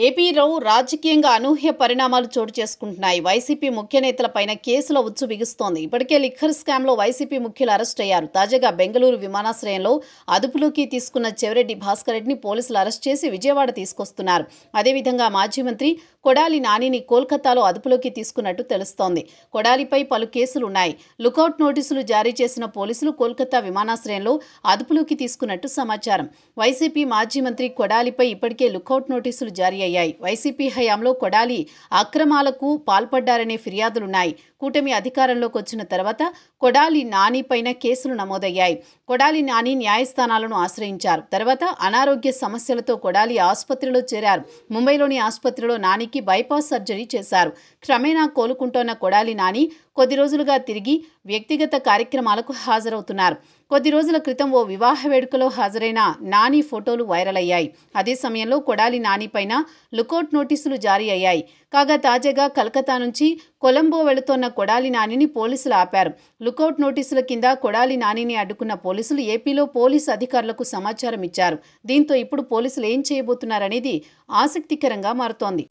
ఏపీలో రాజకీయంగా అనూహ్య పరిణామాలు చోటు చేసుకుంటున్నాయి. వైసీపీ ముఖ్య నేతలపైన కేసుల ఉచ్చు బిగుస్తోంది. ఇప్పటికే లిక్కర్ స్కామ్లో వైసీపీ ముఖ్యులు అరెస్ట్ అయ్యారు. తాజాగా బెంగళూరు విమానాశ్రయంలో అదుపులోకి తీసుకున్న చెవిరెడ్డి భాస్కర్ రెడ్డిని పోలీసులు అరెస్ట్ చేసి విజయవాడ తీసుకొస్తున్నారు. అదేవిధంగా మాజీ మంత్రి కొడాలి నానిని కోల్కతాలో అదుపులోకి తీసుకున్నట్టు తెలుస్తోంది. కొడాలిపై పలు కేసులున్నాయి. లుకౌట్ నోటీసులు జారీ చేసిన పోలీసులు కోల్కతా విమానాశ్రయంలో అదుపులోకి తీసుకున్నట్టు సమాచారం. వైసీపీ మాజీ మంత్రి కొడాలిపై ఇప్పటికే లుకౌట్ నోటీసులు జారీ అయ్యాయి. వైసీపీ హయాంలో కొడాలి అక్రమాలకు పాల్పడ్డారనే ఫిర్యాదులున్నాయి. కూటమి అధికారంలోకి వచ్చిన తర్వాత కొడాలి నాని పైన కేసులు నమోదయ్యాయి. కొడాలి నాని న్యాయస్థానాలను ఆశ్రయించారు. తర్వాత అనారోగ్య సమస్యలతో కొడాలి ఆసుపత్రిలో చేరారు. ముంబైలోని ఆసుపత్రిలో నానికి బైపాస్ సర్జరీ చేశారు. క్రమేణా కోలుకుంటోన్న కొడాలి నాని కొద్ది రోజులుగా తిరిగి వ్యక్తిగత కార్యక్రమాలకు హాజరవుతున్నారు. కొద్ది రోజుల క్రితం ఓ వివాహ వేడుకలో హాజరైన నాని ఫోటోలు వైరల్ అయ్యాయి. అదే సమయంలో కొడాలి నాని పైన లుకౌట్ నోటీసులు జారీ అయ్యాయి. కాగా తాజాగా కలకత్తా నుంచి కొలంబో వెళుతోన్న కొడాలి నానిని పోలీసులు ఆపారు. లుకౌట్ నోటీసుల కింద కొడాలి నానిని అడ్డుకున్న పోలీసులు ఏపీలో పోలీసు అధికారులకు సమాచారం ఇచ్చారు. దీంతో ఇప్పుడు పోలీసులు ఏం చేయబోతున్నారనేది ఆసక్తికరంగా మారుతోంది.